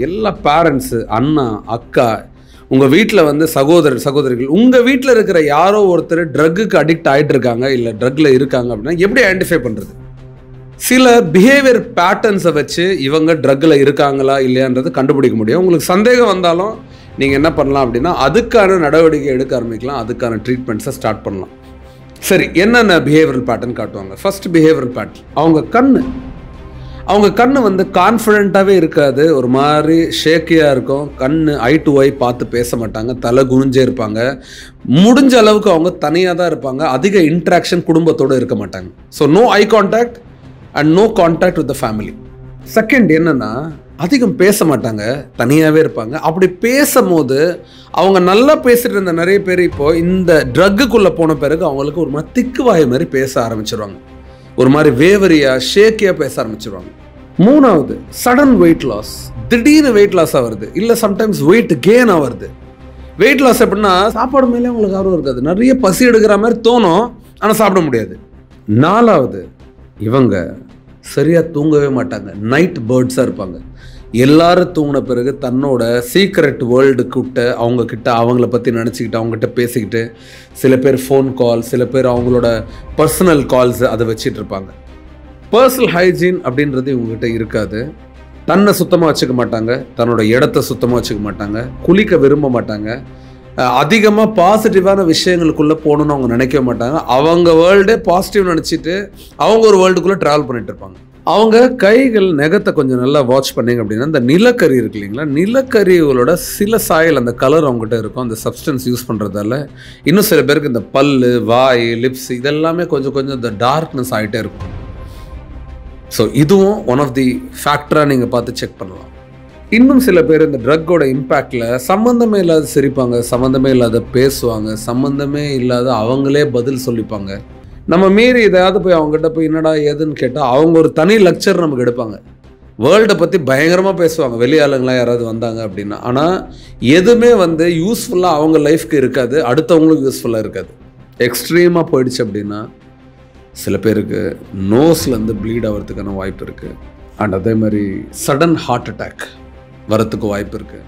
எல்லா பேரண்ட்ஸு, அண்ணா, அக்கா, உங்கள் வீட்டில் வந்து சகோதரிகள், உங்கள் வீட்டில் இருக்கிற யாரோ ஒருத்தர் ட்ரக்குக்கு அடிக்ட் ஆகிட்டு இருக்காங்க, இல்லை ட்ரக்கில் இருக்காங்க அப்படின்னா எப்படி ஐடென்டிஃபை பண்ணுறது? சில பிஹேவியர் பேட்டர்ன்ஸை வச்சு இவங்க ட்ரக்கில் இருக்காங்களா இல்லையான்றது கண்டுபிடிக்க முடியும். உங்களுக்கு சந்தேகம் வந்தாலும் நீங்கள் என்ன பண்ணலாம் அப்படின்னா அதுக்கான நடவடிக்கை எடுக்க ஆரம்பிக்கலாம், அதுக்கான ட்ரீட்மெண்ட்ஸை ஸ்டார்ட் பண்ணலாம். சரி, என்னென்ன பிஹேவியரல் பேட்டர்ன் காட்டுவாங்க? ஃபர்ஸ்ட் பிஹேவியரல் பேட்டர்ன், அவங்க கண்ணு வந்து கான்ஃபிடென்ட்டாகவே இருக்காது, ஒரு மாதிரி ஷேக்கியாக இருக்கும். கண்ணு ஐ டு ஐ பார்த்து பேச மாட்டாங்க, தலை குனிஞ்சே இருப்பாங்க. முடிஞ்ச அளவுக்கு அவங்க தனியாக தான் இருப்பாங்க, அதிக இன்ட்ராக்ஷன் குடும்பத்தோடு இருக்க மாட்டாங்க. So no eye contact and no contact with the family. Second என்னென்னா, அதிகம் பேச மாட்டாங்க, தனியாகவே இருப்பாங்க. அப்படி பேசும்போது அவங்க நல்லா பேசிட்டு இருந்த நிறைய பேர் இப்போ இந்த ட்ரக்குக்குள்ளே போன பிறகு அவங்களுக்கு ஒரு மாதிரி திக்குவாய் மாதிரி பேச ஆரம்பிச்சிருவாங்க, ஒரு மாதிரி வேவரியாக ஷேக்கியாக பேச ஆரம்பிச்சிருவாங்க. மூணாவது, சடன் வெயிட் லாஸ். திடீர்னு வெயிட் லாஸ் ஆகுறது, இல்லை சம்டைம்ஸ் வெயிட் கெயின் ஆகுறது. வெயிட் லாஸ் எப்படின்னா சாப்பாடு மேலே அவங்களுக்கு ஆர்வம் இருக்காது, நிறைய பசி எடுக்கிற மாதிரி தோணும், ஆனால் சாப்பிட முடியாது. நாலாவது, இவங்க சரியாக தூங்கவே மாட்டாங்க, நைட் பேர்ட்ஸாக இருப்பாங்க. எல்லாரும் தூங்கின பிறகு தன்னோட சீக்ரெட் வேர்ல்டு கூப்பிட்டு அவங்கள பற்றி நினச்சிக்கிட்டு அவங்ககிட்ட பேசிக்கிட்டு, சில பேர் ஃபோன் கால், சில பேர் அவங்களோட பர்சனல் கால்ஸ் அதை வச்சிட்டு இருப்பாங்க. பர்சனல் ஹைஜீன் அப்படின்றது இவங்ககிட்ட இருக்காது. தன்னை சுத்தமாக வச்சுக்க மாட்டாங்க, தன்னோட இடத்த சுத்தமாக வச்சுக்க மாட்டாங்க, குளிக்க விரும்ப மாட்டாங்க, அதிகமாக பாசிட்டிவான விஷயங்களுக்குள்ளே போகணுன்னு அவங்க நினைக்க மாட்டாங்க. அவங்க வேர்ல்டே பாசிட்டிவ் நினச்சிட்டு அவங்க ஒரு வேர்ல்டுக்குள்ளே ட்ராவல் பண்ணிட்டு இருப்பாங்க. அவங்க கைகள் நகத்தை கொஞ்சம் நல்லா வாட்ச் பண்ணிங்க அப்படின்னா இந்த நிலக்கரி இருக்கு இல்லைங்களா, நிலக்கரிகளோட சில சாயல் அந்த கலர் அவங்ககிட்ட இருக்கும். அந்த சப்ஸ்டன்ஸ் யூஸ் பண்ணுறதால இன்னும் சில பேருக்கு இந்த பல்லு, வாய், லிப்ஸ் இதெல்லாமே கொஞ்சம் இந்த டார்க்னஸ் ஆகிட்டே இருக்கும். ஸோ இதுவும் ஒன் ஆஃப் தி ஃபேக்டராக நீங்கள் பார்த்து செக் பண்ணலாம். இன்னும் சில பேர் இந்த ட்ரக்கோட இம்பேக்டில் சம்மந்தமே இல்லாத சிரிப்பாங்க, சம்மந்தமே இல்லாத பேசுவாங்க, சம்மந்தமே இல்லாத அவங்களே பதில் சொல்லிப்பாங்க. நம்ம மீறி எதாவது போய் அவங்ககிட்ட போய் என்னடா ஏதுன்னு கேட்டால் அவங்க ஒரு தனி லெக்சர் நமக்கு எடுப்பாங்க, வேர்ல்டை பற்றி பயங்கரமாக பேசுவாங்க, வெளியாளுங்களாம் யாராவது வந்தாங்க அப்படின்னா. ஆனால் எதுவுமே வந்து யூஸ்ஃபுல்லாக அவங்க லைஃப்க்கு இருக்காது, அடுத்தவங்களுக்கு யூஸ்ஃபுல்லாக இருக்காது. எக்ஸ்ட்ரீமாக போயிடுச்சு அப்படின்னா சில பேருக்கு நோஸ்லேருந்து ப்ளீட் ஆகிறதுக்கான வாய்ப்பு இருக்குது. அண்ட் அதே மாதிரி சடன் ஹார்ட் அட்டாக் வரத்துக்கு வாய்ப்பு இருக்குது.